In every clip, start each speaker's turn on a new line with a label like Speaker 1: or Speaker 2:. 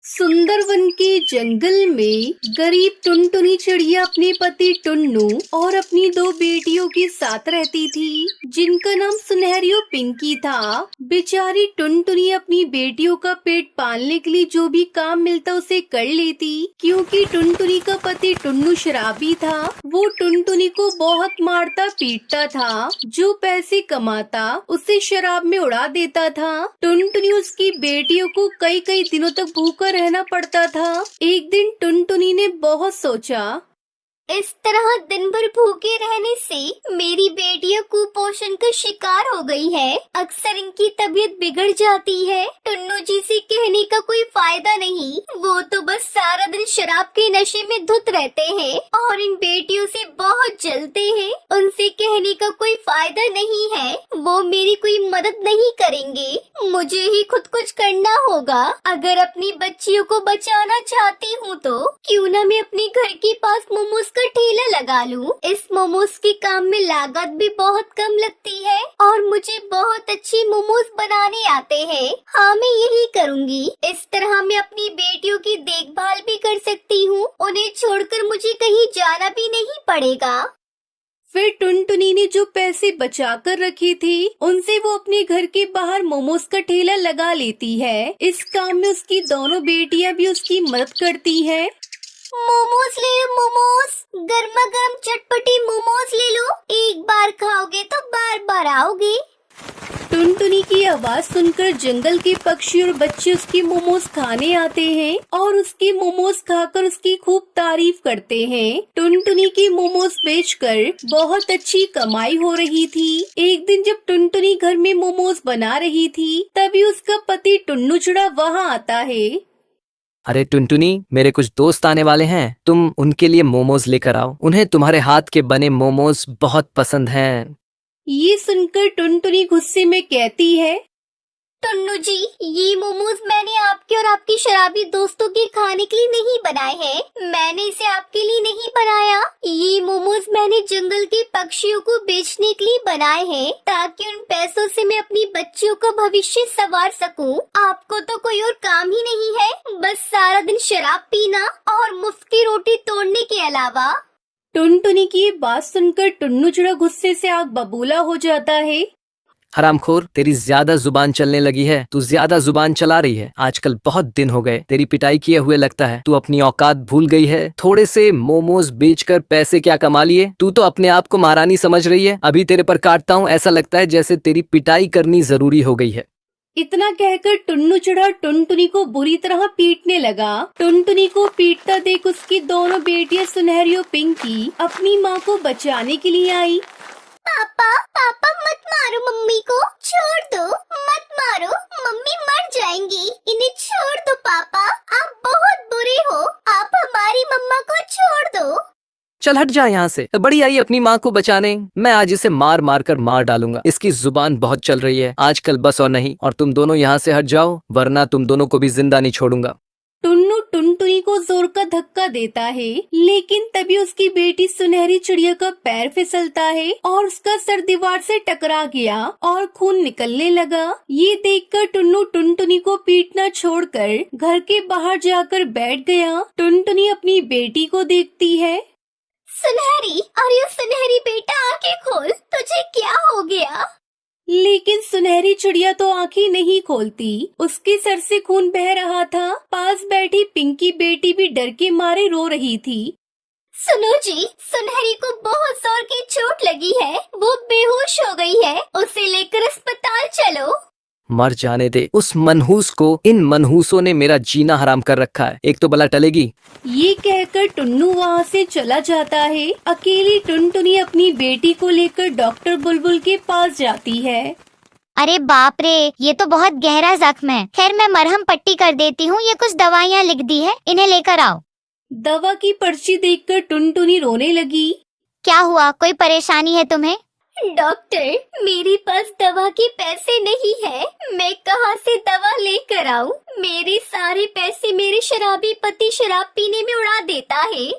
Speaker 1: सुंदरवन के जंगल में गरीब टुनटुनी चिड़िया अपने पति टुन्नू और अपनी दो बेटियों के साथ रहती थी, जिनका नाम सुनहरी और पिंकी था। बेचारी टुनटुनी अपनी बेटियों का पेट पालने के लिए जो भी काम मिलता उसे कर लेती, क्योंकि टुनटुनी का पति टुन्नू शराबी था। वो टुनटुनी को बहुत मारता पीटता था, जो पैसे कमाता उसे शराब में उड़ा देता था। टुनटुनी उसकी बेटियों को कई कई दिनों तक भूखा रहना पड़ता था। एक दिन टुनटुनी ने बहुत सोचा,
Speaker 2: इस तरह दिन भर भूखे रहने से मेरी बेटियां कुपोषण का शिकार हो गई है। अक्सर इनकी तबीयत बिगड़ जाती है। टुन्नू जी से कहने का कोई फायदा नहीं, वो तो बस सारा दिन शराब के नशे में धुत रहते हैं और इन बेटियों से बहुत जलते हैं। उनसे कहने का कोई फायदा नहीं है, वो मेरी कोई मदद नहीं करेंगे। मुझे ही खुद कुछ करना होगा। अगर अपनी बच्चियों को बचाना चाहती हूँ तो क्यों न मैं अपने घर के पास मोमोज का ठेला लगा लूं। इस मोमोज के काम में लागत भी बहुत कम लगती है और मुझे बहुत अच्छी मोमोज बनाने आते हैं। हाँ, मैं यही करूँगी। इस तरह मैं अपनी बेटियों की देखभाल भी कर सकती हूँ। उन्हें छोड़कर मुझे कहीं जाना भी नहीं पड़ेगा।
Speaker 1: फिर टुनटुनी ने जो पैसे बचा कर रखे थे उनसे वो अपने घर के बाहर मोमोज का ठेला लगा लेती है। इस काम में उसकी दोनों बेटियां भी उसकी मदद करती है।
Speaker 2: मोमोज ले लो, मोमोज, गर्मा गर्म चटपटी मोमोज ले लो। एक बार खाओगे तो बार बार आओगे।
Speaker 1: टुनटुनी की आवाज सुनकर जंगल के पक्षी और बच्चे उसके मोमोज खाने आते हैं और उसके मोमोज खाकर उसकी खूब तारीफ करते हैं। टुनटुनी के मोमोज बेचकर बहुत अच्छी कमाई हो रही थी। एक दिन जब टुनटुनी घर में मोमोज बना रही थी, तभी उसका पति टुन्नू चिड़ा वहाँ आता है।
Speaker 3: अरे टुनटुनी, मेरे कुछ दोस्त आने वाले हैं, तुम उनके लिए मोमोज लेकर आओ। उन्हें तुम्हारे हाथ के बने मोमोज बहुत पसंद हैं।
Speaker 1: ये सुनकर टुनटुनी गुस्से में कहती है,
Speaker 2: टुन्नू जी, ये मोमोज मैंने आपके और आपके शराबी दोस्तों के खाने के लिए नहीं बनाए हैं। मैंने इसे आपके लिए नहीं बनाया। ये मोमोज मैंने जंगल के पक्षियों को बेचने के लिए बनाए हैं, ताकि उन पैसों से मैं अपनी बच्चियों का भविष्य संवार सकूं। आपको तो कोई और काम ही नहीं है, बस सारा दिन शराब पीना और मुफ्त की रोटी तोड़ने के अलावा।
Speaker 1: टुनटुनी की ये बात सुनकर टुन्नू चिड़ा गुस्से से आग बबूला हो जाता है।
Speaker 3: हरामखोर, तेरी ज्यादा जुबान चलने लगी है। तू ज्यादा जुबान चला रही है। आजकल बहुत दिन हो गए तेरी पिटाई किए हुए, लगता है तू अपनी औकात भूल गई है। थोड़े से मोमोज बेचकर पैसे क्या कमा लिए। तू तो अपने आप को महारानी समझ रही है। अभी तेरे पर काटता हूँ, ऐसा लगता है जैसे तेरी पिटाई करनी जरूरी हो गई है।
Speaker 1: इतना कहकर टुन्नू चिड़ा टुनटुनी को बुरी तरह पीटने लगा। टुनटुनी को पीटता देख उसकी दोनों बेटियां सुनहरी और पिंकी अपनी माँ को बचाने के लिए आई।
Speaker 2: पापा, पापा मत मारो मम्मी को, छोड़ दो, मत मारो, मम्मी मर जाएंगी। इन्हें छोड़ दो पापा, आप बहुत बुरे हो। आप हमारी मम्मा को छोड़ दो।
Speaker 3: चल हट जा यहाँ से। बड़ी आई अपनी माँ को बचाने। मैं आज इसे मार मार कर मार डालूंगा। इसकी जुबान बहुत चल रही है आजकल, बस और नहीं। और तुम दोनों यहाँ से हट जाओ, वरना तुम दोनों को भी जिंदा नहीं छोड़ूंगा।
Speaker 1: टुन्नू टुनटुनी को जोर का धक्का देता है, लेकिन तभी उसकी बेटी सुनहरी चिड़िया का पैर फिसलता है और उसका सर दीवार से टकरा गया और खून निकलने लगा। ये देखकर टुन्नू टुनटुनी को पीटना छोड़कर घर के बाहर जाकर बैठ गया। टुनटुनी अपनी बेटी को देखती है।
Speaker 2: सुनहरी, अरे सुनहरी बेटा, आंखें खोल, तुझे क्या हो गया?
Speaker 1: लेकिन सुनहरी चिड़िया तो आंखें नहीं खोलती। उसके सर से खून बह रहा था। पास बैठी पिंकी बेटी भी डर के मारे रो रही थी।
Speaker 2: सुनो जी, सुनहरी को बहुत जोर की चोट लगी है। वो बेहोश हो गई है। उसे लेकर अस्पताल चलो।
Speaker 3: मर जाने दे उस मनहूस को। इन मनहूसों ने मेरा जीना हराम कर रखा है। एक तो भला टलेगी।
Speaker 1: ये कहकर टुन्नू वहाँ से चला जाता है। अकेली टुनटुनी अपनी बेटी को लेकर डॉक्टर बुलबुल के पास जाती है।
Speaker 4: अरे बाप रे, ये तो बहुत गहरा जख्म है। खैर, मैं मरहम पट्टी कर देती हूँ। ये कुछ दवाइयाँ लिख दी है, इन्हें लेकर आओ।
Speaker 1: दवा की पर्ची देखकर टुनटुनी रोने लगी।
Speaker 4: क्या हुआ, कोई परेशानी है तुम्हें?
Speaker 2: डॉक्टर, मेरे पास दवा के पैसे नहीं है। मैं कहाँ से दवा लेकर आऊँ? मेरे सारे पैसे मेरे शराबी पति शराब पीने में उड़ा देता है।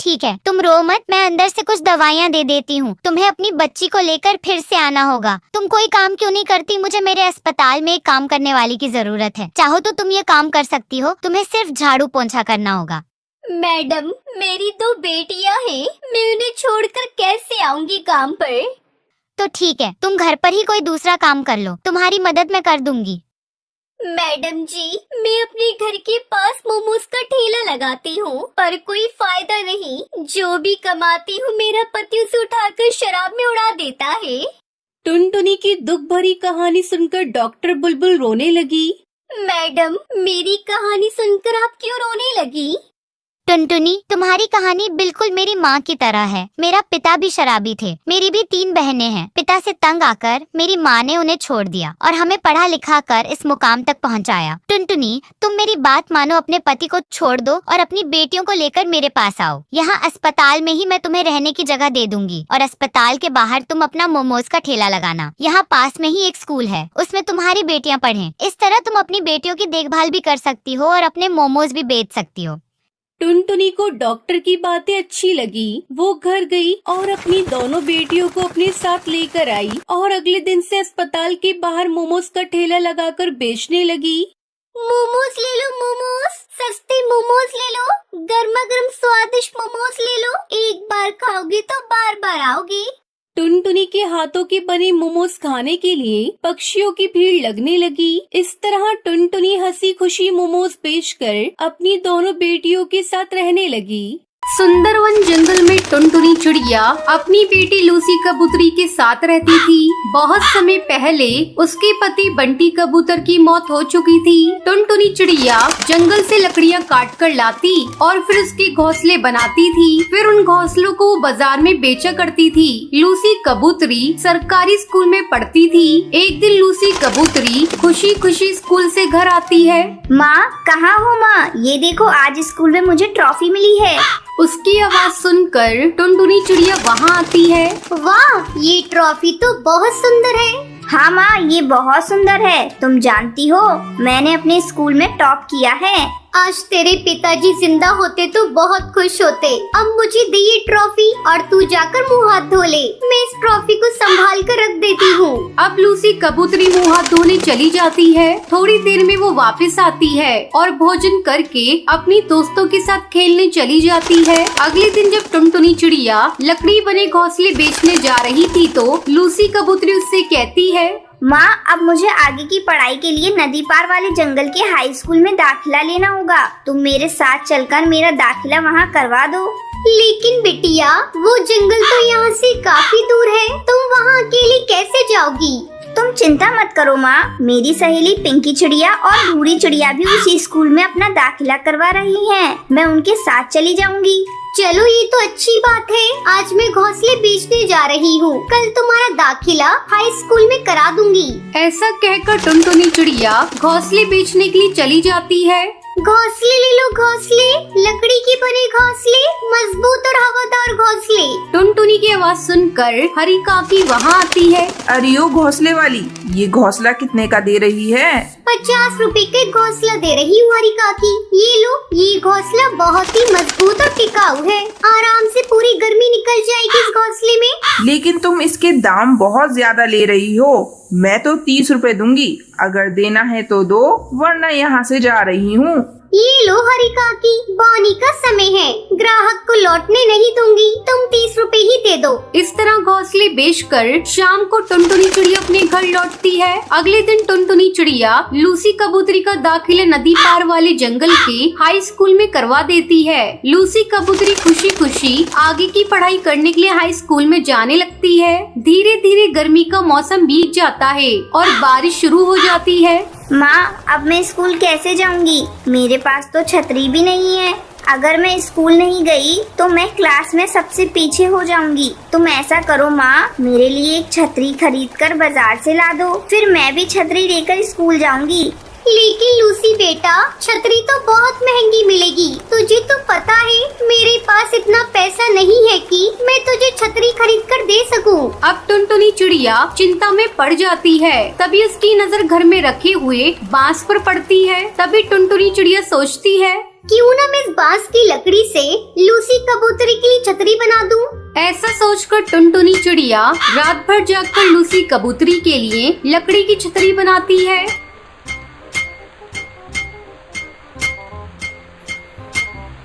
Speaker 4: ठीक है, तुम रो मत, मैं अंदर से कुछ दवाइयाँ दे देती हूँ। तुम्हें अपनी बच्ची को लेकर फिर से आना होगा। तुम कोई काम क्यों नहीं करती? मुझे मेरे अस्पताल में एक काम करने वाली की जरूरत है। चाहो तो तुम ये काम कर सकती हो, तुम्हें सिर्फ झाड़ू पोंछा करना होगा।
Speaker 2: मैडम, मेरी 2 बेटियां हैं, मैं उन्हें छोड़कर कैसे आऊंगी काम पर?
Speaker 4: तो ठीक है, तुम घर पर ही कोई दूसरा काम कर लो, तुम्हारी मदद मैं कर दूंगी।
Speaker 2: मैडम जी, मैं अपने घर के पास मोमोज का ठेला लगाती हूँ, पर कोई फायदा नहीं। जो भी कमाती हूँ मेरा पति उसे उठाकर शराब में उड़ा देता है।
Speaker 1: टुनटुनी की दुख भरी कहानी सुनकर डॉक्टर बुलबुल रोने लगी।
Speaker 2: मैडम, मेरी कहानी सुनकर आप क्यों रोने लगी?
Speaker 4: टुनटुनी, तुम्हारी कहानी बिल्कुल मेरी माँ की तरह है। मेरा पिता भी शराबी थे, मेरी भी 3 बहनें हैं। पिता से तंग आकर मेरी माँ ने उन्हें छोड़ दिया और हमें पढ़ा लिखा कर इस मुकाम तक पहुँचाया। टुनटुनी, तुम मेरी बात मानो, अपने पति को छोड़ दो और अपनी बेटियों को लेकर मेरे पास आओ। यहाँ अस्पताल में ही मैं तुम्हें रहने की जगह दे दूंगी और अस्पताल के बाहर तुम अपना मोमोज का ठेला लगाना। यहाँ पास में ही एक स्कूल है, उसमें तुम्हारी बेटियाँ पढ़ें। इस तरह तुम अपनी बेटियों की देखभाल भी कर सकती हो और अपने मोमोज भी बेच सकती हो।
Speaker 1: टुनटुनी को डॉक्टर की बातें अच्छी लगी। वो घर गई और अपनी दोनों बेटियों को अपने साथ लेकर आई और अगले दिन से अस्पताल के बाहर मोमोज का ठेला लगाकर बेचने लगी।
Speaker 2: मोमोज ले लो, मोमोज, सस्ते मोमोज ले लो, गर्मा गर्म स्वादिष्ट मोमोज ले लो। एक बार खाओगे तो बार बार आओगे।
Speaker 1: टुनटुनी के हाथों के बने मोमोज खाने के लिए पक्षियों की भीड़ लगने लगी। इस तरह टुनटुनी हंसी खुशी मोमोज बेचकर अपनी दोनों बेटियों के साथ रहने लगी। सुंदरवन जंगल में टुनटुनी चिड़िया अपनी बेटी लूसी कबूतरी के साथ रहती थी। बहुत समय पहले उसके पति बंटी कबूतर की मौत हो चुकी थी। टुनटुनी चिड़िया जंगल से लकड़ियाँ काट कर लाती और फिर उसके घोंसले बनाती थी। फिर उन घोंसलों को वो बाजार में बेचा करती थी। लूसी कबूतरी सरकारी स्कूल में पढ़ती थी। एक दिन लूसी कबूतरी खुशी खुशी स्कूल से घर आती है।
Speaker 2: माँ, कहाँ हो माँ? ये देखो, आज स्कूल में मुझे ट्रॉफी मिली है।
Speaker 1: उसकी आवाज सुनकर टुनटुनी चिड़िया वहाँ आती है।
Speaker 2: वाह, ये ट्रॉफी तो बहुत सुंदर है। हाँ माँ, ये बहुत सुंदर है। तुम जानती हो, मैंने अपने स्कूल में टॉप किया है। आज तेरे पिताजी जिंदा होते तो बहुत खुश होते। अब मुझे दे ये ट्रॉफी और तू जाकर मुँह हाथ धो ले। मैं इस ट्रॉफी को संभाल कर रख देती हूँ।
Speaker 1: अब लूसी कबूतरी मुँह हाथ धोने चली जाती है। थोड़ी देर में वो वापस आती है और भोजन करके अपनी दोस्तों के साथ खेलने चली जाती है। अगले दिन जब टुनटुनी चिड़िया लकड़ी बने घोंसले बेचने जा रही थी तो लूसी कबूतरी उससे कहती है,
Speaker 2: माँ, अब मुझे आगे की पढ़ाई के लिए नदी पार वाले जंगल के हाई स्कूल में दाखिला लेना होगा। तुम मेरे साथ चलकर मेरा दाखिला वहाँ करवा दो। लेकिन बिटिया, वो जंगल तो यहाँ से काफी दूर है, तुम वहाँ अकेली कैसे जाओगी? तुम चिंता मत करो माँ, मेरी सहेली पिंकी चिड़िया और भूरी चिड़िया भी उसी स्कूल में अपना दाखिला करवा रही हैं। मैं उनके साथ चली जाऊंगी। चलो, ये तो अच्छी बात है। आज मैं घोंसले बेचने जा रही हूँ, कल तुम्हारा दाखिला हाई स्कूल में करा दूंगी।
Speaker 1: ऐसा कहकर टुनटुनी चिड़िया घोंसले बेचने के लिए चली जाती है।
Speaker 2: घोंसले ले लो, घोंसले, लकड़ी के बने घोंसले, मजबूत और हवादार घोंसले।
Speaker 1: टुनटुनी की आवाज सुनकर हरी काकी वहाँ आती है।
Speaker 5: अरे ओ घोंसले वाली, ये घोंसला कितने का दे रही है?
Speaker 2: 50 रुपए का घोंसला दे रही हूँ हरी काकी। ये लो, ये घोंसला बहुत ही मजबूत और टिकाऊ है। आराम से पूरी गर्मी निकल जाएगी इस घोंसले में।
Speaker 5: लेकिन तुम इसके दाम बहुत ज्यादा ले रही हो। मैं तो 30 रुपए दूंगी। अगर देना है तो दो, वरना यहाँ से जा रही हूँ।
Speaker 2: ये लो हरी काकी, बोनी का समय है, ग्राहक को लौटने नहीं दूंगी। तुम 30 रुपए ही दे दो।
Speaker 1: इस तरह घोंसले बेचकर शाम को टुनटुनी चिड़िया अपने घर लौटती है। अगले दिन टुनटुनी चिड़िया लूसी कबूतरी का दाखिला नदी पार वाले जंगल के हाई स्कूल में करवा देती है। लूसी कबूतरी खुशी खुशी आगे की पढ़ाई करने के लिए हाई स्कूल में जाने लगती है। धीरे धीरे गर्मी का मौसम बीत जाता है और बारिश शुरू हो जाती है।
Speaker 2: माँ, अब मैं स्कूल कैसे जाऊंगी? मेरे पास तो छतरी भी नहीं है। अगर मैं स्कूल नहीं गई तो मैं क्लास में सबसे पीछे हो जाऊंगी। तुम ऐसा करो माँ, मेरे लिए एक छतरी खरीद कर बाजार से ला दो, फिर मैं भी छतरी लेकर स्कूल जाऊंगी। लेकिन लूसी बेटा, छतरी तो बहुत महंगी मिलेगी। तुझे तो पता है मेरे पास इतना पैसा नहीं है कि मैं तुझे छतरी खरीद कर दे सकूं।
Speaker 1: अब टुनटुनी चिड़िया चिंता में पड़ जाती है। तभी उसकी नजर घर में रखे हुए बांस पर पड़ती है। तभी टुनटुनी चिड़िया सोचती है,
Speaker 2: क्यों ना मैं इस बांस की लकड़ी से लूसी कबूतरी के लिए छतरी बना दूं?
Speaker 1: ऐसा सोचकर टुनटुनी चिड़िया रात भर जागकर लूसी कबूतरी के लिए लकड़ी की छतरी बनाती है।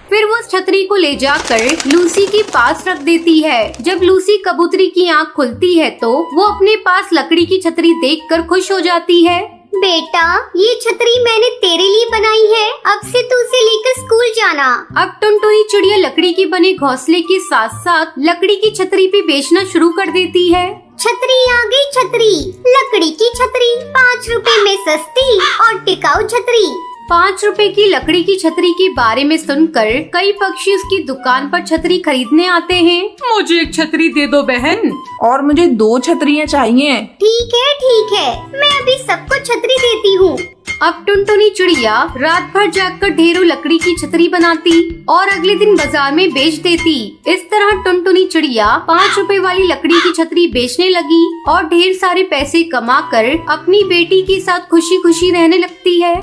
Speaker 1: फिर वो उस छतरी को ले जाकर लूसी के पास रख देती है। जब लूसी कबूतरी की आंख खुलती है तो वो अपने पास लकड़ी की छतरी देखकर खुश हो जाती है।
Speaker 2: बेटा, ये छतरी मैंने तेरे लिए बनाई है, अब से तू उसे लेकर स्कूल जाना।
Speaker 1: अब टुनटुनी चिड़िया लकड़ी के बने घोंसले के साथ साथ लकड़ी की छतरी भी बेचना शुरू कर देती है।
Speaker 2: छतरी आ गई छतरी, लकड़ी की छतरी, 5 रुपए में सस्ती और टिकाऊ छतरी।
Speaker 1: 5 रुपए की लकड़ी की छतरी के बारे में सुनकर कई पक्षी उसकी दुकान पर छतरी खरीदने आते हैं।
Speaker 5: मुझे एक छतरी दे दो बहन, और मुझे 2 छतरियाँ चाहिए।
Speaker 2: ठीक है, मैं अभी सबको छतरी देती हूँ।
Speaker 1: अब टुनटुनी चिड़िया रात भर जागकर ढेरों लकड़ी की छतरी बनाती और अगले दिन बाजार में बेच देती। इस तरह टुनटुनी चिड़िया 5 रुपए वाली लकड़ी की छतरी बेचने लगी और ढेर सारे पैसे कमाकर अपनी बेटी के साथ खुशी खुशी रहने लगती है।